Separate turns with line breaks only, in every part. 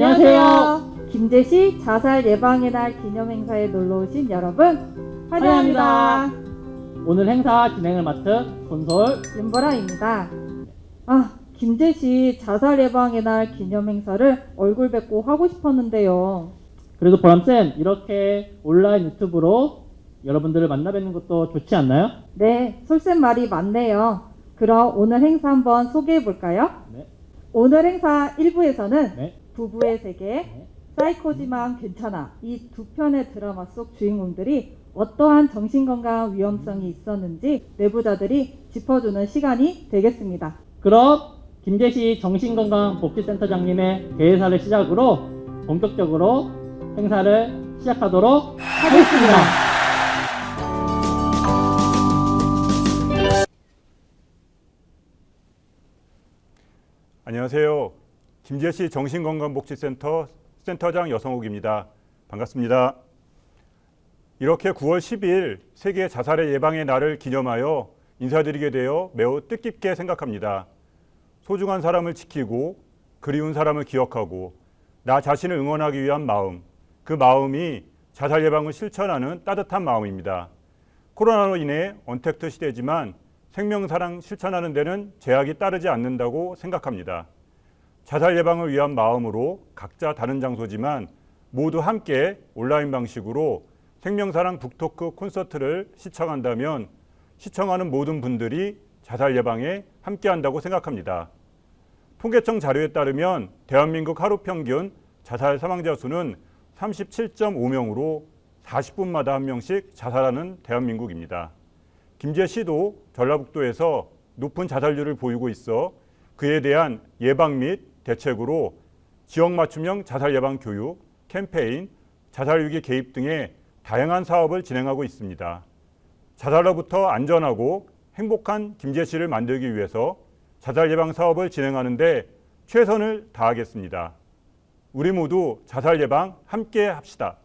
안녕하세요. 김제시 자살 예방의 날 기념행사에 놀러오신 여러분 환영합니다.
오늘 행사 진행을 맡은 손솔
윤보라입니다. 김제시 자살 예방의 날 기념행사를 얼굴 뵙고 하고 싶었는데요.
그래도 보람쌤 이렇게 온라인 유튜브로 여러분들을 만나 뵙는 것도 좋지 않나요?
네, 솔쌤 말이 맞네요. 그럼 오늘 행사 한번 소개해 볼까요?
네.
오늘 행사 1부에서는
네.
부부의 세계, 사이코지만 괜찮아 이 두 편의 드라마 속 주인공들이 어떠한 정신건강 위험성이 있었는지 내부자들이 짚어주는 시간이 되겠습니다.
그럼 김제시 정신건강복지센터장님의 개회사를 시작으로 본격적으로 행사를 시작하도록 하겠습니다.
안녕하세요. 김제시 정신건강복지센터 센터장 여성욱입니다. 반갑습니다. 이렇게 9월 10일 세계 자살의 예방의 날을 기념하여 인사드리게 되어 매우 뜻깊게 생각합니다. 소중한 사람을 지키고 그리운 사람을 기억하고 나 자신을 응원하기 위한 마음, 그 마음이 자살 예방을 실천하는 따뜻한 마음입니다. 코로나로 인해 언택트 시대지만 생명사랑 실천하는 데는 제약이 따르지 않는다고 생각합니다. 자살 예방을 위한 마음으로 각자 다른 장소지만 모두 함께 온라인 방식으로 생명사랑 북토크 콘서트를 시청한다면 시청하는 모든 분들이 자살 예방에 함께한다고 생각합니다. 통계청 자료에 따르면 대한민국 하루 평균 자살 사망자 수는 37.5명으로 40분마다 한 명씩 자살하는 대한민국입니다. 김제시도 전라북도에서 높은 자살률을 보이고 있어 그에 대한 예방 및 대책으로 지역 맞춤형 자살 예방 교육, 캠페인, 자살 위기 개입 등의 다양한 사업을 진행하고 있습니다. 자살로부터 안전하고 행복한 김제시를 만들기 위해서 자살 예방 사업을 진행하는 데 최선을 다하겠습니다. 우리 모두 자살 예방 함께 합시다.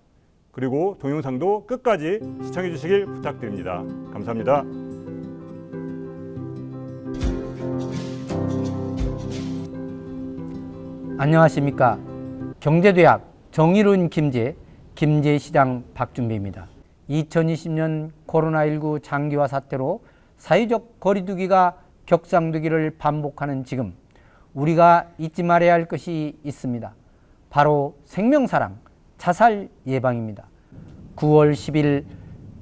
그리고 동영상도 끝까지 시청해 주시길 부탁드립니다. 감사합니다.
안녕하십니까. 경제대학 정의로운 김제시장 박준배입니다. 2020년 코로나19 장기화 사태로 사회적 거리두기가 격상되기를 반복하는 지금 우리가 잊지 말아야 할 것이 있습니다. 바로 생명사랑, 자살 예방입니다. 9월 10일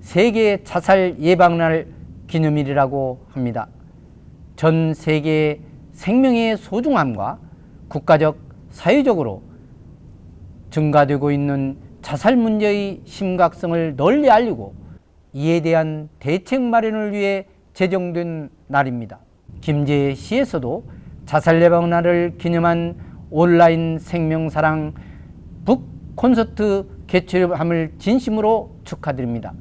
세계 자살 예방날 기념일이라고 합니다. 전 세계의 생명의 소중함과 국가적, 사회적으로 증가되고 있는 자살 문제의 심각성을 널리 알리고 이에 대한 대책 마련을 위해 제정된 날입니다. 김제시에서도 자살 예방 날을 기념한 온라인 생명사랑 북 콘서트 개최함을 진심으로 축하드립니다.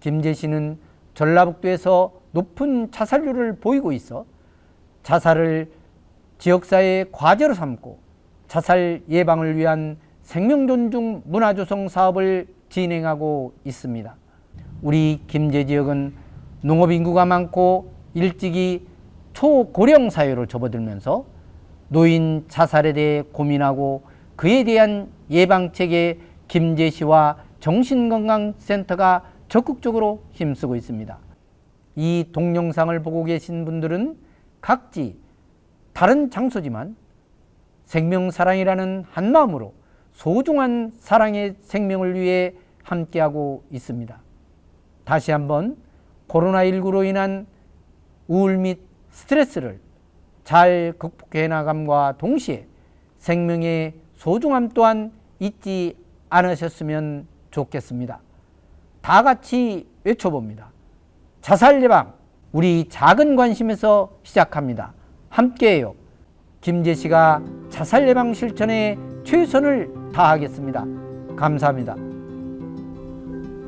김제시는 전라북도에서 높은 자살률을 보이고 있어 자살을 지역사회의 과제로 삼고 자살 예방을 위한 생명존중 문화조성 사업을 진행하고 있습니다. 우리 김제 지역은 농업인구가 많고 일찍이 초고령 사회로 접어들면서 노인 자살에 대해 고민하고 그에 대한 예방책에 김제시와 정신건강센터가 적극적으로 힘쓰고 있습니다. 이 동영상을 보고 계신 분들은 각지 다른 장소지만 생명사랑이라는 한마음으로 소중한 사랑의 생명을 위해 함께하고 있습니다. 다시 한번 코로나19로 인한 우울 및 스트레스를 잘 극복해 나감과 동시에 생명의 소중함 또한 잊지 않으셨으면 좋겠습니다. 다 같이 외쳐봅니다. 자살 예방, 우리 작은 관심에서 시작합니다. 함께해요. 김제시가 자살 예방 실천에 최선을 다하겠습니다. 감사합니다.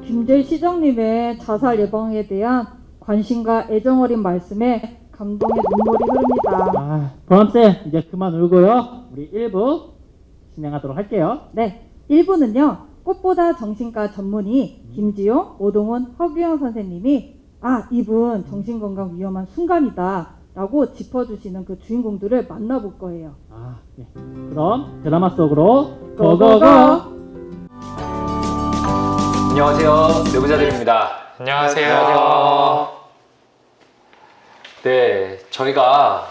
김제시장님의 자살 예방에 대한 관심과 애정 어린 말씀에 감동의 눈물이 흐릅니다.
보람쌤 이제 그만 울고요. 우리 1부 진행하도록 할게요.
네, 1부는요. 꽃보다 정신과 전문의 김지용, 오동훈, 허규영 선생님이 이분 정신건강 위험한 순간이다. 라고 짚어주시는 그 주인공들을 만나볼 거예요.
아, 네. 그럼 드라마 속으로
고고고!
안녕하세요. 내부자들입니다.
안녕하세요.
네, 저희가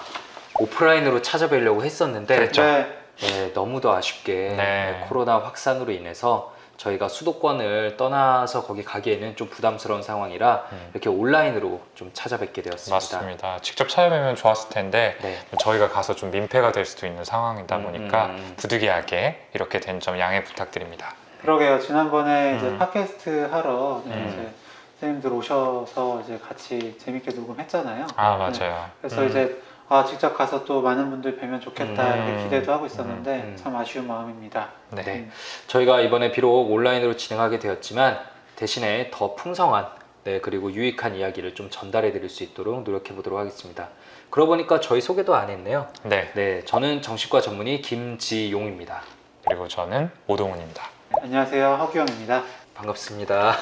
오프라인으로 찾아뵈려고 했었는데
그랬죠.
네, 너무도 아쉽게
네.
코로나 확산으로 인해서 저희가 수도권을 떠나서 거기 가기에는 좀 부담스러운 상황이라 이렇게 온라인으로 좀 찾아뵙게 되었습니다.
맞습니다. 직접 찾아뵈면 좋았을 텐데
네.
저희가 가서 좀 민폐가 될 수도 있는 상황이다 보니까
음.
부득이하게 이렇게 된 점 양해 부탁드립니다.
그러게요. 지난번에 이제
음.
팟캐스트 하러
음.
이제 선생님들 오셔서 이제 같이 재밌게 녹음했잖아요.
아, 맞아요.
그래서 이제 직접 가서 또 많은 분들 뵈면 좋겠다 이렇게 기대도 하고 있었는데 참 아쉬운 마음입니다.
네.
네. 저희가 이번에 비록 온라인으로 진행하게 되었지만 대신에 더 풍성한 그리고 유익한 이야기를 좀 전달해 드릴 수 있도록 노력해 보도록 하겠습니다. 그러고 보니까 저희 소개도 안 했네요.
네.
저는 정신과 전문의 김지용입니다.
그리고 저는 오동훈입니다.
안녕하세요. 허규영입니다.
반갑습니다.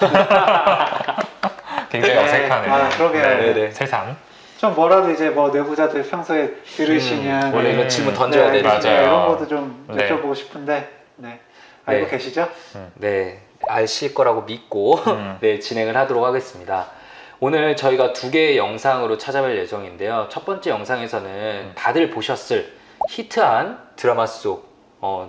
굉장히
네.
어색하네요.
아, 그러게요.
네.
세상.
좀 뭐라도 이제 뭐 내부자들 평소에 들으시면
원래 이런 질문 던져야
네,
되는데
맞아요.
이런 것도 좀
네.
여쭤보고 싶은데 알고
네.
계시죠?
네, 아실 거라고 믿고 진행을 하도록 하겠습니다. 오늘 저희가 2개의 영상으로 찾아뵐 예정인데요. 첫 번째 영상에서는 다들 보셨을 히트한 드라마 속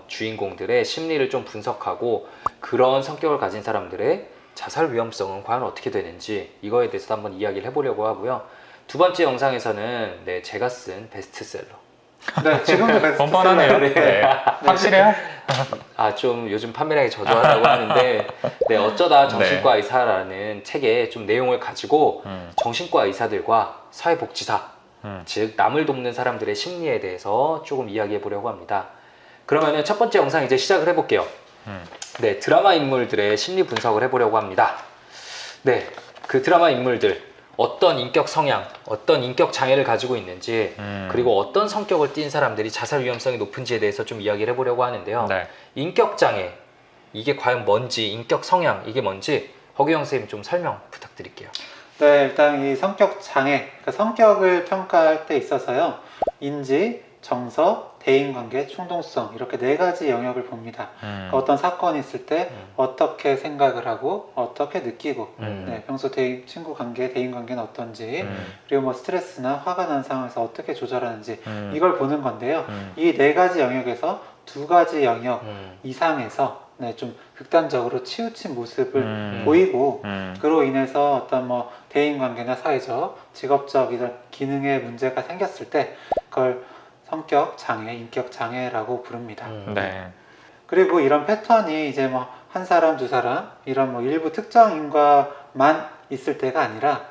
주인공들의 심리를 좀 분석하고 그런 성격을 가진 사람들의 자살 위험성은 과연 어떻게 되는지 이거에 대해서 한번 이야기를 해보려고 하고요. 두 번째 영상에서는 제가 쓴 베스트셀러.
네, 지금도 베스트셀러.
뻔뻔하네요. 네. 확실해요?
좀 요즘 판매량이 저조하다고 하는데 어쩌다 정신과 의사라는 책의 좀 내용을 가지고 정신과 의사들과 사회복지사 즉 남을 돕는 사람들의 심리에 대해서 조금 이야기해 보려고 합니다. 그러면은 첫 번째 영상 이제 시작을 해볼게요. 드라마 인물들의 심리 분석을 해보려고 합니다. 그 드라마 인물들 어떤 인격 성향, 어떤 인격 장애를 가지고 있는지 그리고 어떤 성격을 띈 사람들이 자살 위험성이 높은지에 대해서 좀 이야기를 해보려고 하는데요.
네.
인격 장애, 이게 과연 뭔지, 인격 성향, 이게 뭔지 허규영 선생님 좀 설명 부탁드릴게요.
네, 일단 이 성격 장애, 그러니까 성격을 평가할 때 있어서요. 인지, 정서, 대인관계, 충동성 이렇게 4가지 영역을 봅니다. 그러니까 어떤 사건이 있을 때 어떻게 생각을 하고 어떻게 느끼고 평소 친구 관계, 대인관계는 어떤지 그리고 뭐 스트레스나 화가 난 상황에서 어떻게 조절하는지 이걸 보는 건데요. 이 4가지 영역에서 2가지 영역 이상에서 좀 극단적으로 치우친 모습을 보이고 그로 인해서 어떤 뭐 대인관계나 사회적, 직업적 이런 기능에 문제가 생겼을 때 그걸 성격 장애, 인격 장애라고 부릅니다.
네.
그리고 이런 패턴이 이제 뭐 한 사람, 두 사람 이런 뭐 일부 특정 인과만 있을 때가 아니라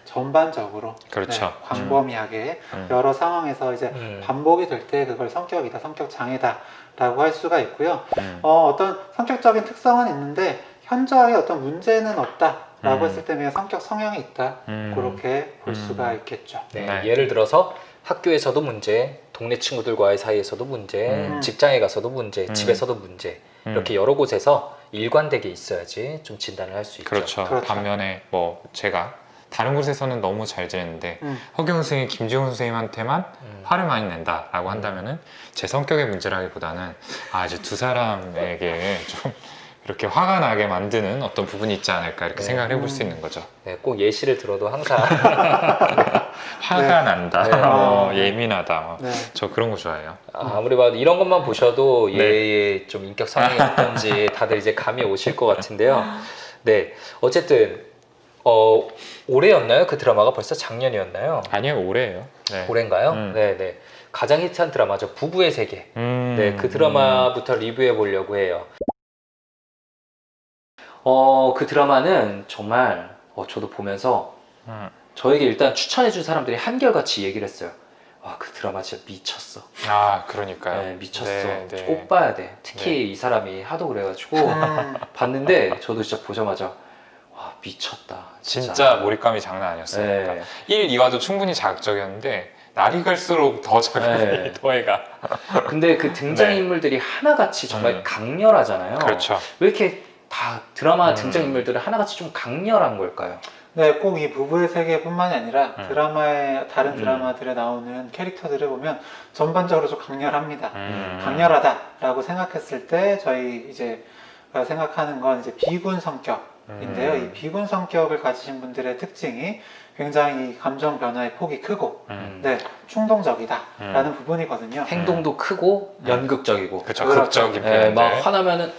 전반적으로
그렇죠.
광범위하게 여러 상황에서 이제 반복이 될 때 그걸 성격이다, 성격 장애다라고 할 수가 있고요. 어떤 성격적인 특성은 있는데 현저하게 어떤 문제는 없다라고 했을 때 그냥 성격 성향이 있다 그렇게 볼 수가 있겠죠.
네.
예를 들어서 학교에서도 문제, 동네 친구들과의 사이에서도 문제, 직장에 가서도 문제, 집에서도 문제 이렇게 여러 곳에서 일관되게 있어야지 좀 진단을 할 수 있죠.
그렇죠. 반면에 뭐 제가 다른 곳에서는 너무 잘 지냈는데 허경 선생님, 김지훈 선생님한테만 화를 많이 낸다라고 한다면은 제 성격의 문제라기보다는 이제 두 사람에게 좀 이렇게 화가 나게 만드는 어떤 부분이 있지 않을까 이렇게 생각을 해볼 수 있는 거죠.
꼭 예시를 들어도 항상
화가 난다, 예민하다,
네.
저 그런 거 좋아해요.
아무리 봐도 이런 것만 보셔도 얘의 좀 인격 성향이 어떤지 다들 이제 감이 오실 것 같은데요. 어쨌든 올해였나요? 그 드라마가 벌써 작년이었나요?
아니요, 올해예요. 네.
올해인가요? 네. 가장 히트한 드라마죠. 부부의 세계. 그 드라마부터 리뷰해 보려고 해요. 그 드라마는 정말 저도 보면서 저에게 일단 추천해준 사람들이 한결같이 얘기를 했어요. 와, 그 드라마 진짜 미쳤어.
그러니까요.
미쳤어.
네.
꼭 봐야 돼. 특히 이 사람이 하도 그래가지고 봤는데 저도 진짜 보자마자 와, 미쳤다.
진짜 몰입감이 장난 아니었어요.
네.
그러니까 1, 2화도 충분히 자극적이었는데 날이 갈수록 더 자극이 더해가.
근데 그 등장인물들이 하나같이 정말 강렬하잖아요.
그렇죠.
왜 이렇게 다 드라마 등장인물들은 하나같이 좀 강렬한 걸까요?
네, 꼭 이 부부의 세계뿐만이 아니라 드라마의 다른 드라마들에 나오는 캐릭터들을 보면 전반적으로 좀 강렬합니다. 강렬하다라고 생각했을 때 저희 이제 생각하는 건 이제 비군 성격인데요. 이 비군 성격을 가지신 분들의 특징이 굉장히 감정 변화의 폭이 크고 네, 충동적이다라는 부분이거든요.
행동도 크고 연극적이고.
그렇죠.
그렇죠.
극적인
네,
표현들.
막 화나면은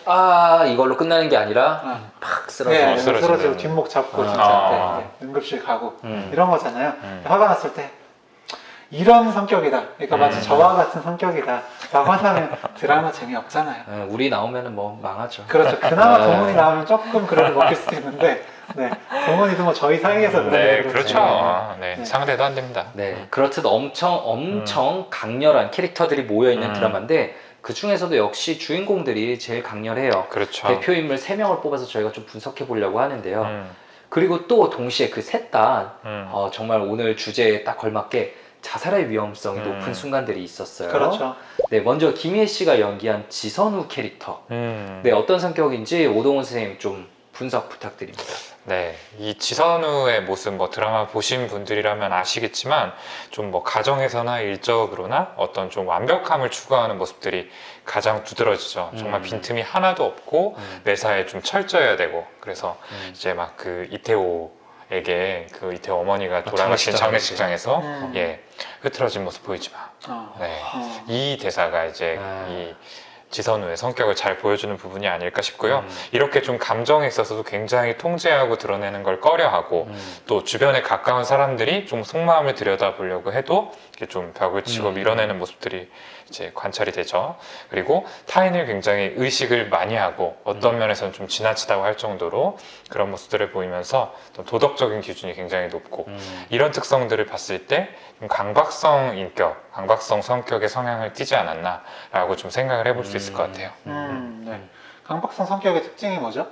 이걸로 끝나는 게 아니라 팍 쓰러져.
네,
쓰러지는.
쓰러지고 뒷목 잡고 진짜
아.
네, 응급실 가고 이런 거잖아요. 화가 났을 때 이런 성격이다. 그러니까 마치 저와 같은 성격이다. 라고 한다면 드라마 재미없잖아요.
네, 우리 나오면은 뭐 망하죠.
그렇죠. 그나마 동훈이 나오면 조금 그래도 먹힐 수도 있는데, 네. 동훈이도 뭐 저희 사이에서 그런
네,
게
그렇죠. 네,
네.
상대도 안 됩니다.
네, 그렇듯 엄청 강렬한 캐릭터들이 모여 있는 드라마인데 그 중에서도 역시 주인공들이 제일 강렬해요.
그렇죠.
대표 인물 3명을 뽑아서 저희가 좀 분석해 보려고 하는데요. 그리고 또 동시에 그 셋 다 정말 오늘 주제에 딱 걸맞게 자살의 위험성이 높은 순간들이 있었어요.
그렇죠.
네, 먼저 김희애 씨가 연기한 지선우 캐릭터. 네, 어떤 성격인지 오동훈 선생님 좀 분석 부탁드립니다.
네, 이 지선우의 모습 뭐 드라마 보신 분들이라면 아시겠지만 좀 뭐 가정에서나 일적으로나 어떤 좀 완벽함을 추구하는 모습들이 가장 두드러지죠. 정말 빈틈이 하나도 없고 매사에 좀 철저해야 되고 그래서 이제 막 그 이태호에게 그 이태호 어머니가 돌아가신 장례식장에서 예 흐트러진 모습 보이지 마. 네, 이 대사가 이제 이 지선우의 성격을 잘 보여주는 부분이 아닐까 싶고요. 이렇게 좀 감정에 있어서도 굉장히 통제하고 드러내는 걸 꺼려하고 또 주변에 가까운 사람들이 좀 속마음을 들여다보려고 해도 이렇게 좀 벽을 치고 밀어내는 모습들이 이제 관찰이 되죠. 그리고 타인을 굉장히 의식을 많이 하고 어떤 면에서는 좀 지나치다고 할 정도로 그런 모습들을 보이면서 또 도덕적인 기준이 굉장히 높고 이런 특성들을 봤을 때 좀 강박성 인격, 강박성 성격의 성향을 띠지 않았나라고 좀 생각을 해볼 수 있을 것 같아요.
네. 강박성 성격의 특징이 뭐죠?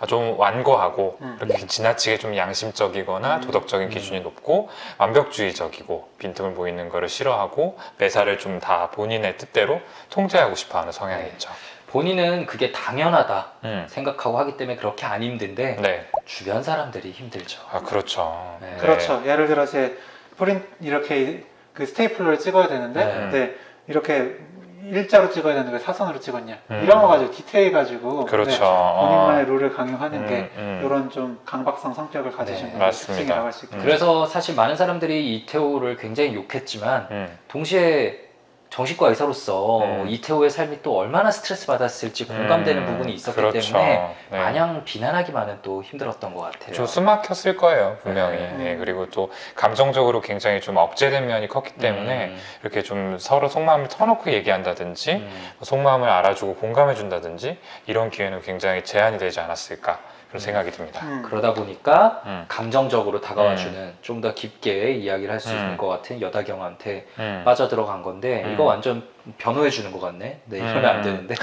좀 완고하고 이렇게 지나치게 좀 양심적이거나 도덕적인 기준이 높고 완벽주의적이고 빈틈을 보이는 것을 싫어하고 매사를 좀 다 본인의 뜻대로 통제하고 싶어하는 성향이 있죠.
본인은 그게 당연하다 생각하고 하기 때문에 그렇게 안 힘든데
네,
주변 사람들이 힘들죠.
그렇죠.
네.
그렇죠. 예를 들어 제 프린트 이렇게 그 스테이플러를 찍어야 되는데, 네. 이렇게 일자로 찍어야 되는데 왜 사선으로 찍었냐 이런 거 가지고 디테일 가지고
그렇죠.
네, 본인만의 룰을 강요하는 게 이런 좀 강박성 성격을 가지신
네,
분의
맞습니다.
특징이라고 할 수 있겠죠.
그래서 사실 많은 사람들이 이태호를 굉장히 욕했지만 동시에 정신과 의사로서 이태호의 삶이 또 얼마나 스트레스 받았을지 공감되는 부분이 있었기
그렇죠.
때문에
네.
마냥 비난하기만은 또 힘들었던 것 같아요.
좀 숨막혔을 거예요, 분명히.
네.
네, 그리고 또 감정적으로 굉장히 좀 억제된 면이 컸기 때문에 이렇게 좀 서로 속마음을 터놓고 얘기한다든지 속마음을 알아주고 공감해준다든지 이런 기회는 굉장히 제한이 되지 않았을까 그런 생각이 듭니다.
그러다 보니까 감정적으로 다가와주는 좀 더 깊게 이야기를 할 수 있는 것 같은 여다경한테 빠져들어간 건데 이거 완전 변호해주는 것 같네. 네, 이러면 안 되는데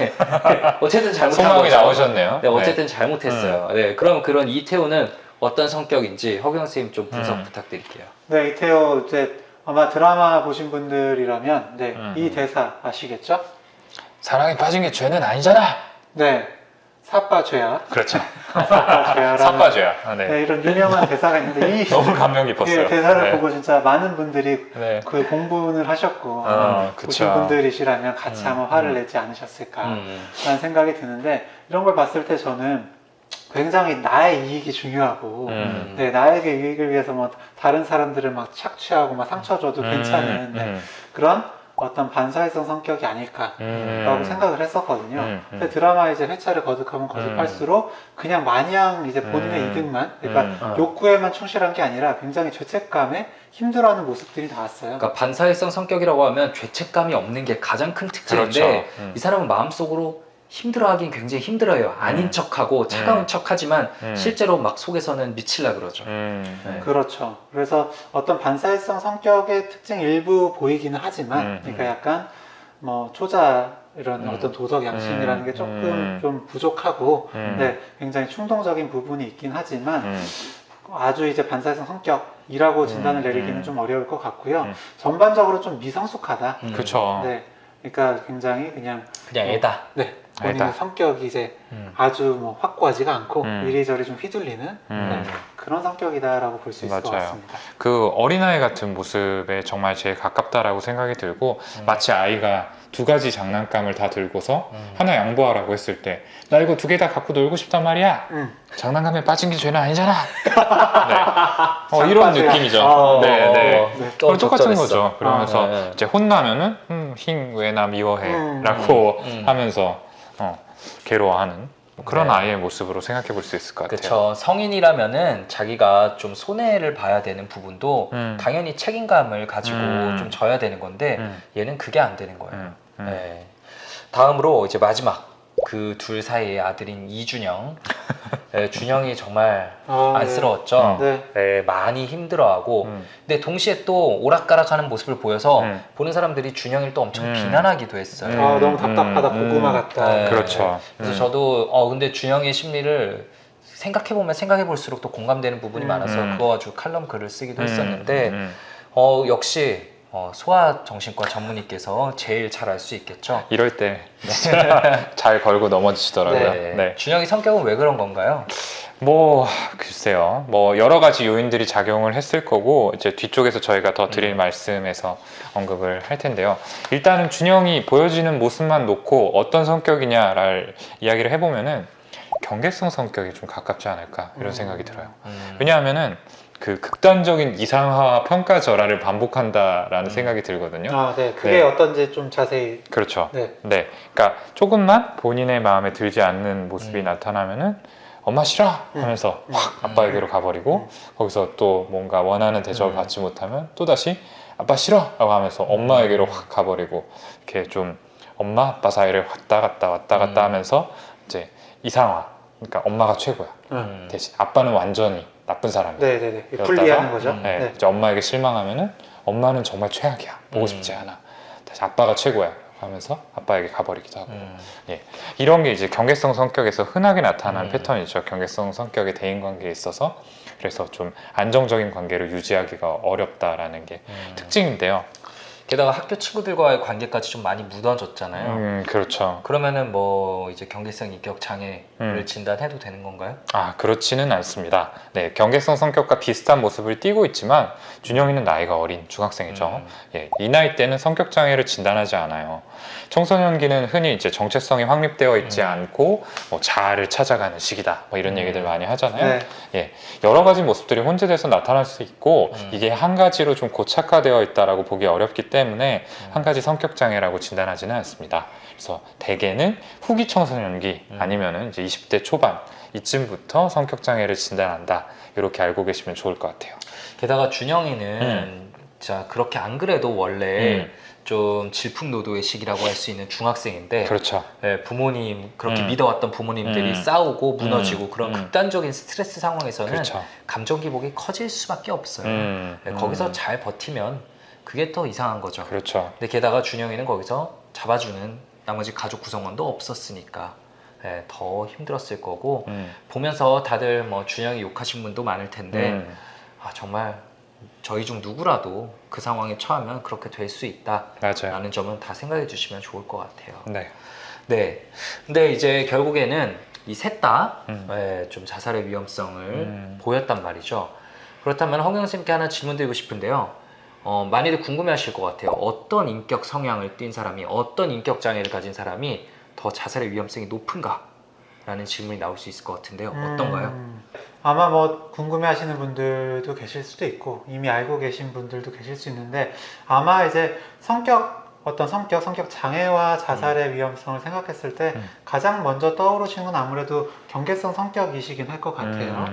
어쨌든 잘못한
속마음이
거죠.
나오셨네요.
네, 어쨌든 잘못했어요. 네, 그럼 그런 이태호는 어떤 성격인지 허경 선생님 좀 분석 부탁드릴게요.
네, 이태호 이제 아마 드라마 보신 분들이라면 네, 이 대사 아시겠죠?
사랑에 빠진 게 죄는 아니잖아.
네, 사빠죄야.
그렇죠.
사빠죄야라는
사빠죄야. 네.
네, 이런 유명한 대사가 있는데 이
너무 감명 깊었어요.
예, 대사를
네.
보고 진짜 많은 분들이
네.
그 공부를 하셨고
그쵸.
보신 분들이시라면 같이 한번 화를 내지 않으셨을까라는 생각이 드는데 이런 걸 봤을 때 저는 굉장히 나의 이익이 중요하고 네, 나에게 이익을 위해서 뭐 다른 사람들을 막 착취하고 막 상처 줘도 괜찮은 네, 그런 어떤 반사회성 성격이 아닐까라고 생각을 했었거든요. 근데 드라마 이제 회차를 거듭하면 거듭할수록 그냥 마냥 이제 본인의 이득만, 그러니까 욕구에만 충실한 게 아니라 굉장히 죄책감에 힘들어하는 모습들이 나왔어요.
그러니까 반사회성 성격이라고 하면 죄책감이 없는 게 가장 큰 특징인데
그렇죠.
이 사람은 마음속으로 힘들어하긴 굉장히 힘들어요. 아닌 척하고 차가운 척하지만 실제로 막 속에서는 미칠라 그러죠. 네.
그렇죠. 그래서 어떤 반사회성 성격의 특징 일부 보이기는 하지만, 그러니까 약간 뭐 초자 이런 어떤 도덕 양심이라는 게 조금 좀 부족하고, 네, 굉장히 충동적인 부분이 있긴 하지만, 아주 이제 반사회성 성격이라고 진단을 내리기는 좀 어려울 것 같고요. 전반적으로 좀 미성숙하다.
그렇죠.
네, 그러니까 굉장히 그냥
애다.
네. 본인의
아니다.
성격이 이제
음.
아주 뭐 확고하지가 않고
음.
이리저리 좀 휘둘리는 네, 그런 성격이다라고 볼 수 있을 것
맞아요.
같습니다.
그 어린아이 같은 모습에 정말 제일 가깝다라고 생각이 들고 마치 아이가 두 가지 장난감을 다 들고서 하나 양보하라고 했을 때 나 이거 두 개 다 갖고 놀고 싶단 말이야. 장난감에 빠진 게 죄는 아니잖아. 네. 이런
장빠져야.
느낌이죠. 네. 그럼 똑같은
적절했어.
거죠. 그러면서
네.
이제 혼나면은 힝 왜 나 미워해 라고 하면서 괴로워하는 그런
네.
아이의 모습으로 생각해 볼 수 있을 것 같아요.
그렇죠. 성인이라면은 자기가 좀 손해를 봐야 되는 부분도 당연히 책임감을 가지고 좀 져야 되는 건데 얘는 그게 안 되는 거예요. 네. 다음으로 이제 마지막 그 둘 사이의 아들인 이준영. 네, 준영이 정말 안쓰러웠죠.
네.
네, 많이 힘들어하고 근데 동시에 또 오락가락하는 모습을 보여서 보는 사람들이 준영이를 또 엄청 비난하기도 했어요.
너무 답답하다, 고구마 같다.
네.
그렇죠.
그래서 저도 근데 준영의 심리를 생각해보면 생각해볼수록 또 공감되는 부분이 많아서 그거 가지고 칼럼 글을 쓰기도 했었는데 역시 소아정신과 전문의께서 제일 잘 알 수 있겠죠.
이럴 때 잘 걸고 넘어지시더라고요.
네.
네.
준영이 성격은 왜 그런 건가요?
뭐 글쎄요. 뭐 여러 가지 요인들이 작용을 했을 거고 이제 뒤쪽에서 저희가 더 드릴 말씀에서 언급을 할 텐데요. 일단은 준영이 보여지는 모습만 놓고 어떤 성격이냐를 이야기를 해보면은 경계성 성격이 좀 가깝지 않을까 이런 생각이 들어요. 왜냐하면은 그 극단적인 이상화와 평가절하를 반복한다라는 생각이 들거든요.
네. 그게
네.
어떤지 좀 자세히.
그렇죠.
네.
네. 그러니까 조금만 본인의 마음에 들지 않는 모습이 나타나면은 엄마 싫어 하면서 확 아빠에게로 가버리고 거기서 또 뭔가 원하는 대접을 받지 못하면 또다시 아빠 싫어 라고 하면서 엄마에게로 확 가버리고 이렇게 좀 엄마 아빠 사이를 왔다 갔다 하면서 이제 이상화. 그러니까 엄마가 최고야. 대신 아빠는 완전히 나쁜 사람이야.
네네네. 분리하는 거죠.
네,
네.
이제 엄마에게 실망하면은 엄마는 정말 최악이야. 보고 싶지 않아. 다시 아빠가 최고야. 하면서 아빠에게 가버리기도 하고. 예. 이런 게 이제 경계성 성격에서 흔하게 나타나는 패턴이죠. 경계성 성격의 대인관계에 있어서. 그래서 좀 안정적인 관계를 유지하기가 어렵다라는 게 특징인데요.
게다가 학교 친구들과의 관계까지 좀 많이 무너졌잖아요.
그렇죠.
그러면은 뭐 이제 경계성 인격 장애를 진단해도 되는 건가요?
그렇지는 않습니다. 네, 경계성 성격과 비슷한 모습을 띠고 있지만 준영이는 나이가 어린 중학생이죠. 예, 이 나이 때는 성격 장애를 진단하지 않아요. 청소년기는 흔히 이제 정체성이 확립되어 있지 않고 뭐 자아를 찾아가는 시기다. 뭐 이런 얘기들 많이 하잖아요.
네.
예, 여러 가지 모습들이 혼재돼서 나타날 수 있고 이게 한 가지로 좀 고착화되어 있다라고 보기 어렵기 때문에 한 가지 성격 장애라고 진단하지는 않습니다. 그래서 대개는 후기 청소년기 아니면은 이제 20대 초반 이쯤부터 성격 장애를 진단한다. 이렇게 알고 계시면 좋을 것 같아요.
게다가 준영이는 자 그렇게 안 그래도 원래 좀 질풍노도의 시기라고 할 수 있는 중학생인데
그렇죠.
네, 부모님 그렇게 믿어왔던 부모님들이 싸우고 무너지고 그런 극단적인 스트레스 상황에서는
그렇죠.
감정 기복이 커질 수밖에 없어요. 네, 거기서 잘 버티면 그게 더 이상한 거죠.
그렇죠.
근데 게다가 준영이는 거기서 잡아주는 나머지 가족 구성원도 없었으니까 네, 더 힘들었을 거고 보면서 다들 뭐 준영이 욕하신 분도 많을 텐데 정말 저희 중 누구라도 그 상황에 처하면 그렇게 될 수 있다
맞아요.
라는 점은 다 생각해 주시면 좋을 것 같아요.
네.
네. 근데 이제 결국에는 이 셋 다 좀 자살의 위험성을 보였단 말이죠. 그렇다면 허경 선생님께 하나 질문 드리고 싶은데요. 많이들 궁금해 하실 것 같아요. 어떤 인격 성향을 띈 사람이, 어떤 인격 장애를 가진 사람이 더 자살의 위험성이 높은가? 라는 질문이 나올 수 있을 것 같은데요. 어떤가요?
아마 뭐 궁금해 하시는 분들도 계실 수도 있고 이미 알고 계신 분들도 계실 수 있는데 아마 이제 성격 장애와 자살의 위험성을 생각했을 때 가장 먼저 떠오르시는 건 아무래도 경계성 성격이시긴 할 것 같아요.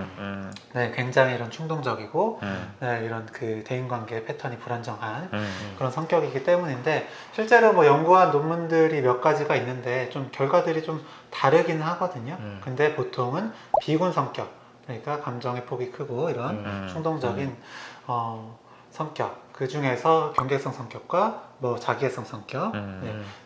네, 굉장히 이런 충동적이고 네, 이런 그 대인관계 패턴이 불안정한 그런 성격이기 때문인데 실제로 뭐 연구한 논문들이 몇 가지가 있는데 좀 결과들이 좀 다르긴 하거든요. 근데 보통은 비군 성격, 그러니까 감정의 폭이 크고 이런 충동적인 성격, 그 중에서 경계성 성격과 뭐 자기애성 성격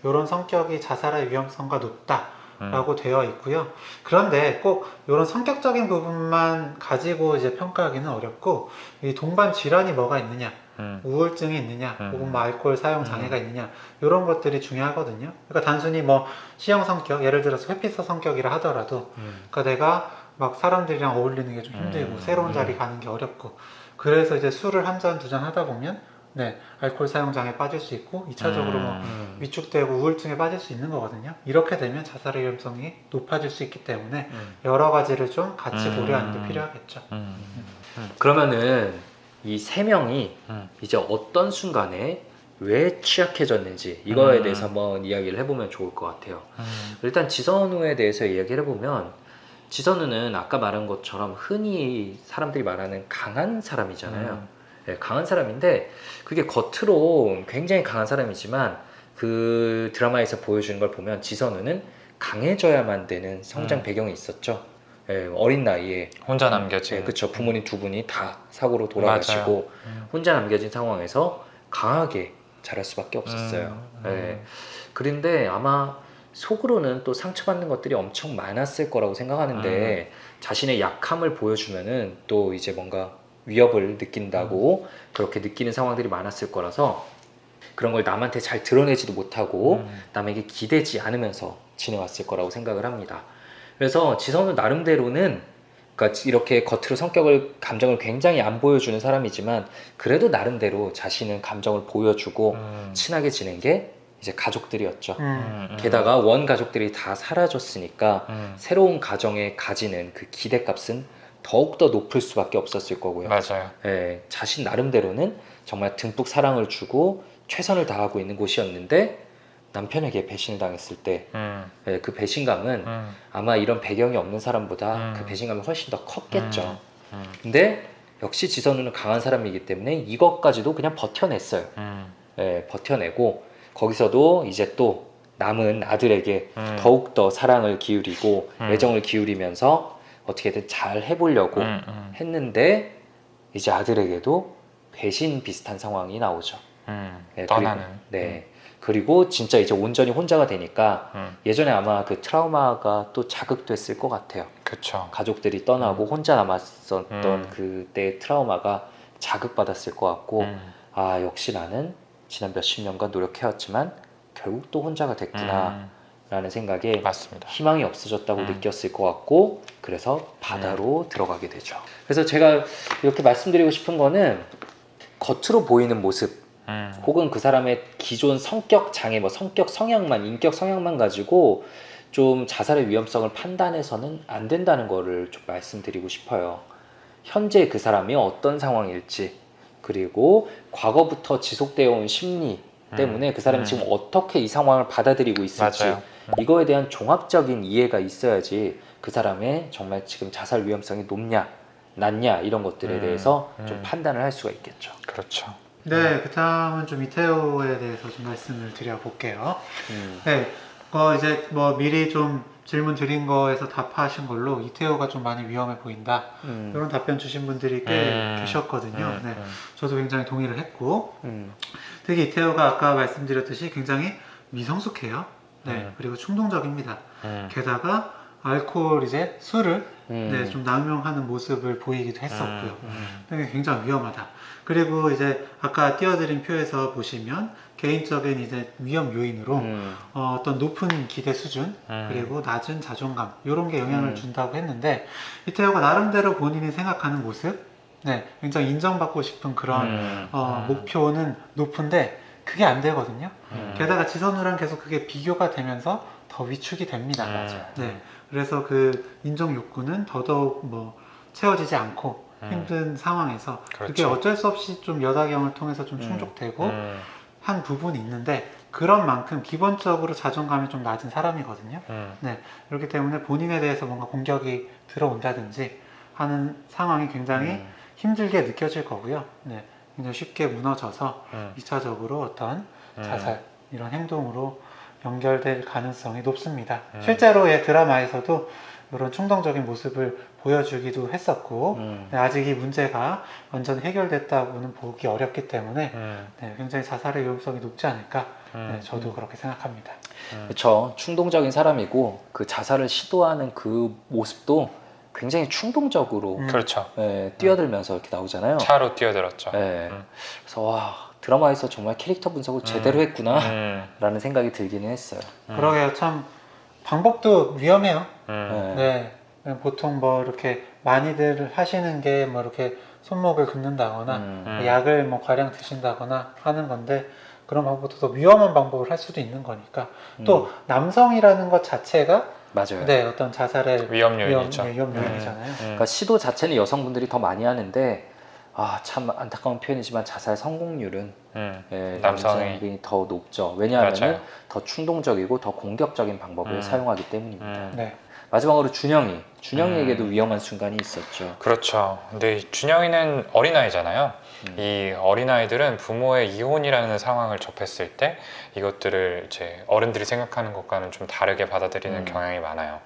이런 성격이 자살의 위험성과 높다 라고 되어 있고요. 그런데 꼭 이런 성격적인 부분만 가지고 이제 평가하기는 어렵고, 이 동반 질환이 뭐가 있느냐, 우울증이 있느냐, 혹은 뭐 알코올 사용 장애가 있느냐, 이런 것들이 중요하거든요. 그러니까 단순히 뭐 C형 성격, 예를 들어서 회피성 성격이라 하더라도, 그러니까 내가 막 사람들이랑 어울리는 게 좀 힘들고 새로운 자리 가는 게 어렵고, 그래서 이제 술을 한 잔, 두 잔 하다 보면 알코올 사용 장애에 빠질 수 있고 2차적으로 뭐 위축되고 우울증에 빠질 수 있는 거거든요. 이렇게 되면 자살의 위험성이 높아질 수 있기 때문에 여러 가지를 좀 같이 고려하는 게 필요하겠죠.
그러면은 이 세 명이 이제 어떤 순간에 왜 취약해졌는지 이거에 대해서 한번 이야기를 해보면 좋을 것 같아요. 일단 지선우에 대해서 이야기를 해보면, 지선우는 아까 말한 것처럼 흔히 사람들이 말하는 강한 사람이잖아요. 네, 강한 사람인데 그게 겉으로 굉장히 강한 사람이지만 그 드라마에서 보여주는 걸 보면 지선우는 강해져야만 되는 성장 배경이 있었죠. 네, 어린 나이에
혼자 남겨진.
네, 그쵸. 부모님 두 분이 다 사고로 돌아가시고 혼자 남겨진 상황에서 강하게 자랄 수밖에 없었어요. 네. 그런데 아마 속으로는 또 상처받는 것들이 엄청 많았을 거라고 생각하는데 자신의 약함을 보여주면은 또 이제 뭔가 위협을 느낀다고 그렇게 느끼는 상황들이 많았을 거라서 그런 걸 남한테 잘 드러내지도 못하고 남에게 기대지 않으면서 지내왔을 거라고 생각을 합니다. 그래서 지선우 나름대로는, 그러니까 이렇게 겉으로 감정을 굉장히 안 보여주는 사람이지만 그래도 나름대로 자신은 감정을 보여주고 친하게 지낸 게 이제 가족들이었죠. 게다가 원 가족들이 다 사라졌으니까 새로운 가정에 가지는 그 기대값은 더욱더 높을 수밖에 없었을 거고요.
맞아요.
예, 자신 나름대로는 정말 듬뿍 사랑을 주고 최선을 다하고 있는 곳이었는데 남편에게 배신을 당했을 때 그 배신감은 아마 이런 배경이 없는 사람보다 그 배신감이 훨씬 더 컸겠죠. 근데 역시 지선우는 강한 사람이기 때문에 이것까지도 그냥 버텨냈어요. 예, 버텨내고 거기서도 이제 또 남은 아들에게 더욱더 사랑을 기울이고 애정을 기울이면서 어떻게든 잘 해보려고 했는데 이제 아들에게도 배신 비슷한 상황이 나오죠. 네,
떠나는.
그리고 진짜 이제 온전히 혼자가 되니까 예전에 아마 그 트라우마가 또 자극됐을 것 같아요.
그쵸.
가족들이 떠나고 혼자 남았었던 그때의 트라우마가 자극받았을 것 같고, 아 역시 나는 지난 몇십 년간 노력해왔지만 결국 또 혼자가 됐구나 라는 생각에
맞습니다.
희망이 없어졌다고 느꼈을 것 같고, 그래서 바다로 들어가게 되죠. 그래서 제가 이렇게 말씀드리고 싶은 거는 겉으로 보이는 모습 혹은 그 사람의 기존 성격 장애, 뭐 성격 성향만, 인격 성향만 가지고 좀 자살의 위험성을 판단해서는 안 된다는 거를 좀 말씀드리고 싶어요. 현재 그 사람이 어떤 상황일지, 그리고 과거부터 지속되어 온 심리 때문에 그 사람이 지금 어떻게 이 상황을 받아들이고 있을지,
맞아요.
이거에 대한 종합적인 이해가 있어야지 그 사람의 정말 지금 자살 위험성이 높냐 낮냐 이런 것들에 대해서 좀 판단을 할 수가 있겠죠.
그렇죠.
네, 그 다음은 좀 이태호에 대해서 좀 말씀을 드려볼게요. 네, 이제 뭐 미리 좀 질문 드린 거에서 답하신 걸로 이태호가 좀 많이 위험해 보인다, 이런 답변 주신 분들이 꽤 계셨거든요. 네, 저도 굉장히 동의를 했고, 되게 이태호가 아까 말씀드렸듯이 굉장히 미성숙해요. 네, 그리고 충동적입니다. 게다가 알코올, 이제 술을 좀 남용하는 모습을 보이기도 했었고요. 되게 굉장히 위험하다. 그리고 이제 아까 띄워드린 표에서 보시면 개인적인 이제 위험 요인으로 어떤 높은 기대 수준, 그리고 낮은 자존감, 이런 게 영향을 준다고 했는데, 이태호가 나름대로 본인이 생각하는 모습, 네, 굉장히 인정받고 싶은 그런 목표는 높은데 그게 안 되거든요. 게다가 지선우랑 계속 그게 비교가 되면서 더 위축이 됩니다. 네, 그래서 그 인정 욕구는 더더욱 뭐 채워지지 않고 힘든 상황에서
그렇죠.
그게 어쩔 수 없이 좀 여다경을 통해서 좀 충족되고 한 부분이 있는데, 그런 만큼 기본적으로 자존감이 좀 낮은 사람이거든요. 네, 그렇기 때문에 본인에 대해서 뭔가 공격이 들어온다든지 하는 상황이 굉장히 힘들게 느껴질 거고요. 네, 굉장히 쉽게 무너져서 2차적으로 어떤 자살, 이런 행동으로 연결될 가능성이 높습니다. 실제로의 드라마에서도 이런 충동적인 모습을 보여주기도 했었고 네, 아직 이 문제가 완전히 해결됐다고는 보기 어렵기 때문에 네, 굉장히 자살의 위험성이 높지 않을까 네, 저도 그렇게 생각합니다.
그렇죠. 충동적인 사람이고 그 자살을 시도하는 그 모습도 굉장히 충동적으로
그렇죠.
뛰어들면서 이렇게 나오잖아요.
차로 뛰어들었죠.
그래서 와, 드라마에서 정말 캐릭터 분석을 제대로 했구나 라는 생각이 들기는 했어요.
그러게요. 참 방법도 위험해요.
네.
네, 보통 뭐 이렇게 많이들 하시는 게 뭐 이렇게 손목을 긋는다거나 약을 뭐 과량 드신다거나 하는 건데 그런 방법도 더 위험한 방법을 할 수도 있는 거니까 또 남성이라는 것 자체가
맞아요.
네, 어떤 자살의
위험 요인이죠.
위험 요인이잖아요.
그러니까 시도 자체는 여성분들이 더 많이 하는데 참 안타까운 표현이지만 자살 성공률은
남성이
남성이 더 높죠. 왜냐하면
맞아요.
더 충동적이고 더 공격적인 방법을 사용하기 때문입니다.
네.
마지막으로 준영이에게도 위험한 순간이 있었죠.
그렇죠. 근데 준영이는 어린아이잖아요. 이 어린아이들은 부모의 이혼이라는 상황을 접했을 때 이것들을 이제 어른들이 생각하는 것과는 좀 다르게 받아들이는 경향이 많아요.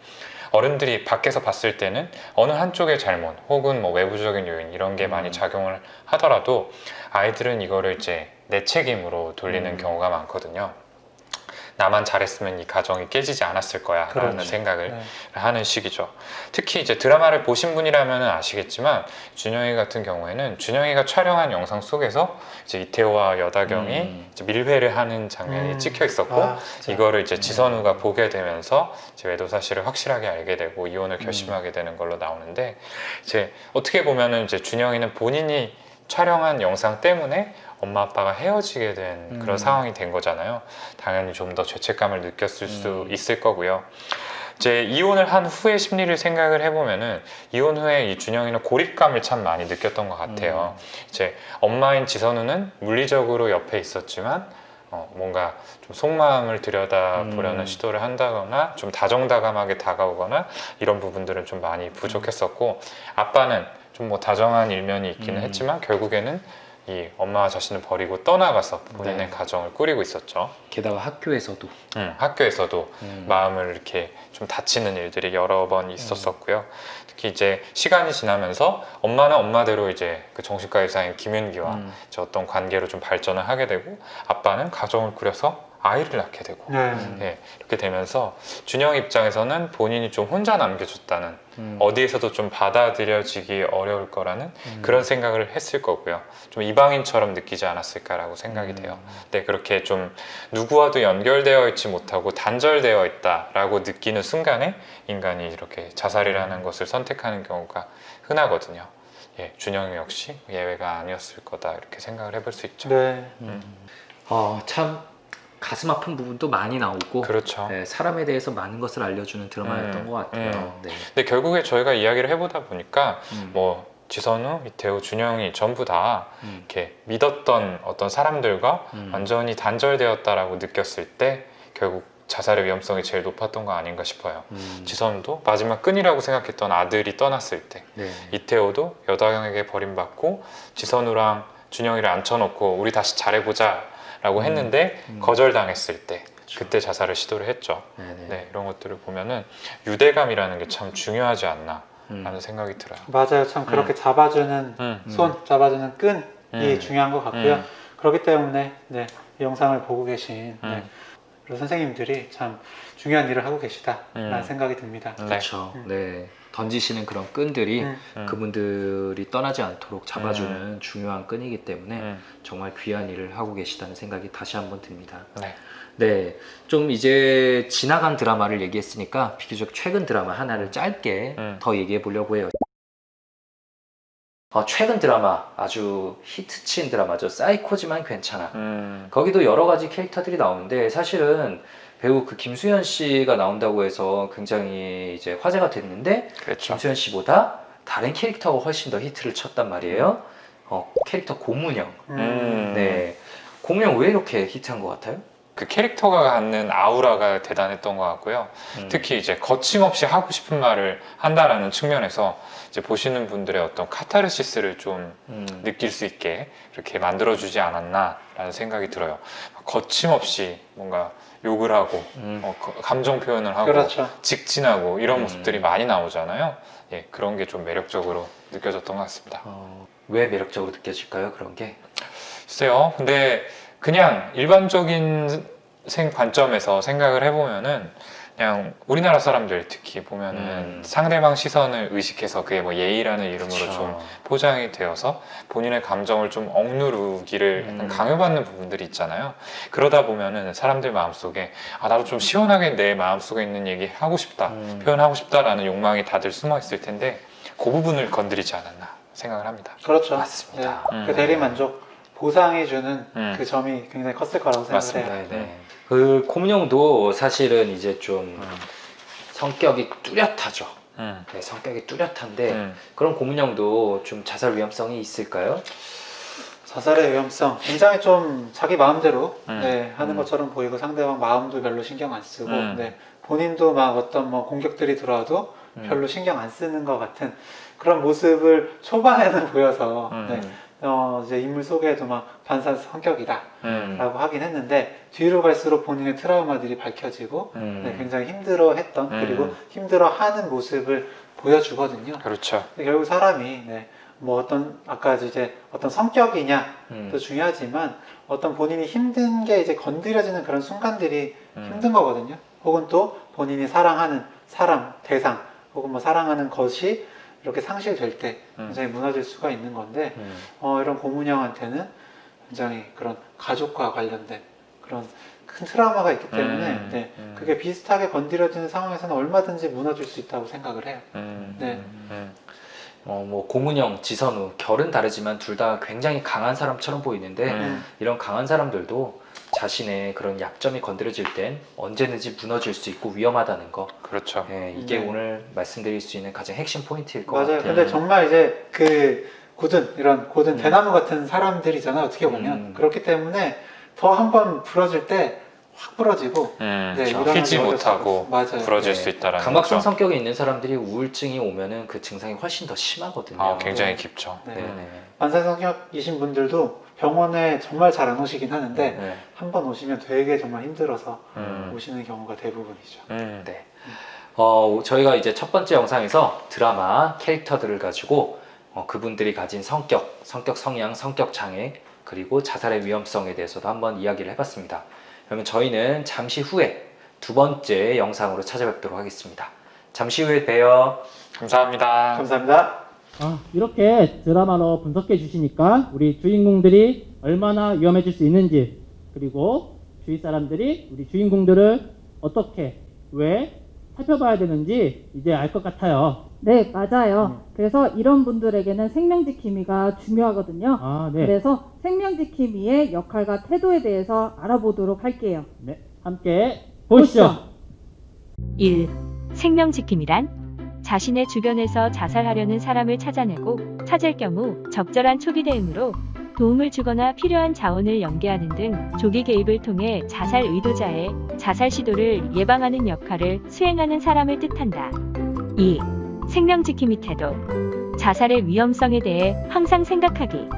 어른들이 밖에서 봤을 때는 어느 한쪽의 잘못 혹은 뭐 외부적인 요인 이런 게 많이 작용을 하더라도 아이들은 이거를 이제 내 책임으로 돌리는 경우가 많거든요. 나만 잘했으면 이 가정이 깨지지 않았을 거야 라는
그렇죠.
생각을
네.
하는 시기죠. 특히 이제 드라마를 보신 분이라면 아시겠지만 준영이 같은 경우에는 준영이가 촬영한 영상 속에서 이제 이태호와 여다경이 이제 밀회를 하는 장면이 찍혀 있었고
진짜.
이거를 이제 지선우가 보게 되면서 이제 외도 사실을 확실하게 알게 되고 이혼을 결심하게 되는 걸로 나오는데 이제 어떻게 보면은 이제 준영이는 본인이 촬영한 영상 때문에 엄마 아빠가 헤어지게 된 그런 상황이 된 거잖아요. 당연히 좀 더 죄책감을 느꼈을 수 있을 거고요. 이제 이혼을 한 후의 심리를 생각을 해보면은 이혼 후에 이 준영이는 고립감을 참 많이 느꼈던 것 같아요. 이제 엄마인 지선우는 물리적으로 옆에 있었지만 뭔가 좀 속마음을 들여다보려는 시도를 한다거나 좀 다정다감하게 다가오거나 이런 부분들은 좀 많이 부족했었고 아빠는 좀 뭐 다정한 일면이 있기는 했지만 결국에는 이 엄마와 자신을 버리고 떠나가서 본인의 가정을 꾸리고 있었죠.
게다가 학교에서도
학교에서도 마음을 이렇게 좀 다치는 일들이 여러 번 있었었고요. 특히 이제 시간이 지나면서 엄마는 엄마대로 이제 그 정신과 의사인 김윤기와 이제 어떤 관계로 좀 발전을 하게 되고 아빠는 가정을 꾸려서 아이를 낳게 되고 이렇게 되면서 준영 입장에서는 본인이 좀 혼자 남겨졌다는 어디에서도 좀 받아들여지기 어려울 거라는 그런 생각을 했을 거고요. 좀 이방인처럼 느끼지 않았을까라고 생각이 돼요. 근데 그렇게 좀 누구와도 연결되어 있지 못하고 단절되어 있다라고 느끼는 순간에 인간이 이렇게 자살이라는 것을 선택하는 경우가 흔하거든요. 준영이 역시 예외가 아니었을 거다 이렇게 생각을 해볼 수 있죠.
네.
참 가슴 아픈 부분도 많이 나오고
그렇죠.
사람에 대해서 많은 것을 알려주는 드라마였던 것 같아요. 네.
근데 결국에 저희가 이야기를 해보다 보니까 뭐 지선우, 이태호, 준영이 전부 다 이렇게 믿었던 어떤 사람들과 완전히 단절되었다라고 느꼈을 때 결국 자살의 위험성이 제일 높았던 거 아닌가 싶어요. 지선우도 마지막 끈이라고 생각했던 아들이 떠났을 때,
네.
이태호도 여다경에게 버림받고 지선우랑 준영이를 앉혀놓고 우리 다시 잘해보자 라고 했는데 거절당했을 때 그때 자살을 시도를 했죠. 네, 이런 것들을 보면은 유대감이라는 게 참 중요하지 않나 라는 생각이 들어요.
맞아요. 참 그렇게 잡아주는 손, 잡아주는 끈이 중요한 것 같고요. 그렇기 때문에 네, 이 영상을 보고 계신 우리 선생님들이 참 중요한 일을 하고 계시다라는 생각이 듭니다.
그렇죠. 네. 던지시는 그런 끈들이 그분들이 떠나지 않도록 잡아주는 중요한 끈이기 때문에 정말 귀한 일을 하고 계시다는 생각이 다시 한번 듭니다. 네, 좀 이제 지나간 드라마를 얘기했으니까 비교적 최근 드라마 하나를 짧게 더 얘기해 보려고 해요. 최근 드라마 아주 히트친 드라마죠. 사이코지만 괜찮아. 거기도 여러 가지 캐릭터들이 나오는데 사실은 배우 그 김수현 씨가 나온다고 해서 굉장히 이제 화제가 됐는데
그렇죠.
김수현 씨보다 다른 캐릭터가 훨씬 더 히트를 쳤단 말이에요. 캐릭터 고문영. 네, 고문영 왜 이렇게 히트한 것 같아요?
그 캐릭터가 갖는 아우라가 대단했던 것 같고요. 특히 이제 거침없이 하고 싶은 말을 한다라는 측면에서 이제 보시는 분들의 어떤 카타르시스를 좀 느낄 수 있게 이렇게 만들어주지 않았나라는 생각이 들어요. 거침없이 뭔가 욕을 하고 감정 표현을 하고
그렇죠.
직진하고 이런 모습들이 많이 나오잖아요. 예, 그런 게 좀 매력적으로 느껴졌던 것 같습니다.
왜 매력적으로 느껴질까요? 그런 게?
글쎄요. 근데 그냥 일반적인 관점에서 생각을 해보면은 그냥 우리나라 사람들 특히 보면은 상대방 시선을 의식해서 그게 뭐 예의라는 이름으로
그쵸.
좀 포장이 되어서 본인의 감정을 좀 억누르기를 약간 강요받는 부분들이 있잖아요. 그러다 보면은 사람들 마음속에 아 나도 좀 시원하게 내 마음속에 있는 얘기 하고 싶다, 표현하고 싶다라는 욕망이 다들 숨어 있을 텐데 그 부분을 건드리지 않았나 생각을 합니다.
그렇죠.
맞습니다.
네. 그 대리 만족 보상해주는 그 점이 굉장히 컸을 거라고 생각해요.
맞습니다.
네. 그 곰룡도 사실은 이제 좀 성격이 뚜렷하죠. 네, 성격이 뚜렷한데 그런 곰룡도 좀 자살 위험성이 있을까요?
자살의 위험성 굉장히 좀 자기 마음대로 네, 하는 것처럼 보이고 상대방 마음도 별로 신경 안 쓰고 네, 본인도 막 어떤 뭐 공격들이 들어와도 별로 신경 안 쓰는 것 같은 그런 모습을 초반에는 보여서 네, 이제 인물 소개에도 막 반사 성격이다 라고 하긴 했는데 뒤로 갈수록 본인의 트라우마들이 밝혀지고 네, 굉장히 힘들어했던 그리고 힘들어하는 모습을 보여주거든요.
그렇죠.
근데 결국 사람이 네, 뭐 어떤 아까 이제 어떤 성격이냐도 중요하지만 어떤 본인이 힘든 게 이제 건드려지는 그런 순간들이 힘든 거거든요. 혹은 또 본인이 사랑하는 사람, 대상 혹은 뭐 사랑하는 것이 이렇게 상실될 때 굉장히 무너질 수가 있는 건데 이런 고문형한테는 굉장히 그런 가족과 관련된 그런 큰 트라우마가 있기 때문에 네, 그게 비슷하게 건드려지는 상황에서는 얼마든지 무너질 수 있다고 생각을 해요. 네.
뭐 고문형, 지선우 결은 다르지만 둘 다 굉장히 강한 사람처럼 보이는데 이런 강한 사람들도 자신의 그런 약점이 건드려질 땐 언제든지 무너질 수 있고 위험하다는 거.
그렇죠.
네, 이게 오늘 말씀드릴 수 있는 가장 핵심 포인트일 것
맞아요.
같아요.
근데 정말 이제 그 이런 고든 대나무 같은 사람들이잖아요. 어떻게 보면 그렇기 때문에 더 한번 부러질 때 확 부러지고 네,
휘지 못하고
맞아요.
부러질
네.
수 있다라는
강박성
거죠.
성격에 있는 사람들이 우울증이 오면은 그 증상이 훨씬 더 심하거든요.
아, 굉장히 깊죠.
네.
네네.
반사 성격이신 분들도 병원에 정말 잘 안 오시긴 하는데
네.
한 번 오시면 되게 정말 힘들어서 오시는 경우가 대부분이죠.
네. 저희가 이제 첫 번째 영상에서 드라마 캐릭터들을 가지고 그분들이 가진 성격 성향, 성격 장애, 그리고 자살의 위험성에 대해서도 한번 이야기를 해봤습니다. 그러면 저희는 잠시 후에 두 번째 영상으로 찾아뵙도록 하겠습니다. 잠시 후에 봬요.
감사합니다.
감사합니다.
이렇게 드라마로 분석해 주시니까 우리 주인공들이 얼마나 위험해질 수 있는지, 그리고 주위 사람들이 우리 주인공들을 어떻게, 왜 살펴봐야 되는지 이제 알 것 같아요.
네, 맞아요. 그래서 이런 분들에게는 생명지킴이가 중요하거든요.
네.
그래서 생명지킴이의 역할과 태도에 대해서 알아보도록 할게요.
네, 함께 보시죠.
1. 생명지킴이란 자신의 주변에서 자살하려는 사람을 찾아내고 찾을 경우 적절한 초기 대응으로 도움을 주거나 필요한 자원을 연계하는 등 조기 개입을 통해 자살 의도자의 자살 시도를 예방하는 역할을 수행하는 사람을 뜻한다. 2. 생명지킴이 태도. 자살의 위험성에 대해 항상 생각하기.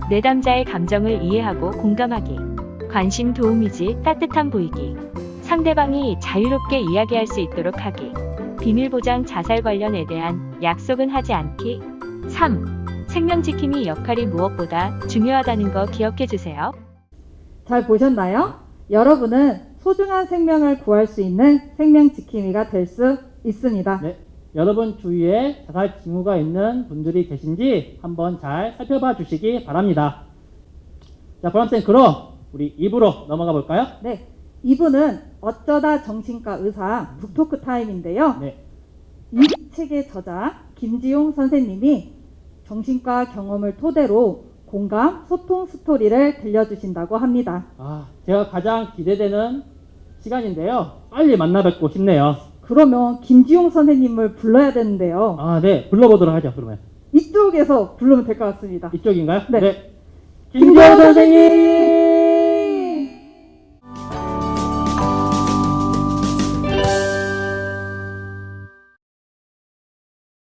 내담자의 감정을 이해하고 공감하기. 관심 도우미지 따뜻함 보이기. 상대방이 자유롭게 이야기할 수 있도록 하기. 비밀보장 자살 관련에 대한 약속은 하지 않기. 3. 생명지킴이 역할이 무엇보다 중요하다는 거 기억해 주세요.
잘 보셨나요? 여러분은 소중한 생명을 구할 수 있는 생명지킴이가 될 수 있습니다.
네, 여러분 주위에 자살 징후가 있는 분들이 계신지 한번 잘 살펴봐 주시기 바랍니다. 자, 보람쌤, 그럼 우리 2부로 넘어가 볼까요?
네, 이분은 어쩌다 정신과 의사 북토크 타임인데요.
네.
이 책의 저자 김지용 선생님이 정신과 경험을 토대로 공감, 소통 스토리를 들려주신다고 합니다.
제가 가장 기대되는 시간인데요. 빨리 만나 뵙고 싶네요.
그러면 김지용 선생님을 불러야 되는데요.
네, 불러보도록 하죠, 그러면.
이쪽에서 부르면 될 것 같습니다.
이쪽인가요?
네.
김지용 선생님!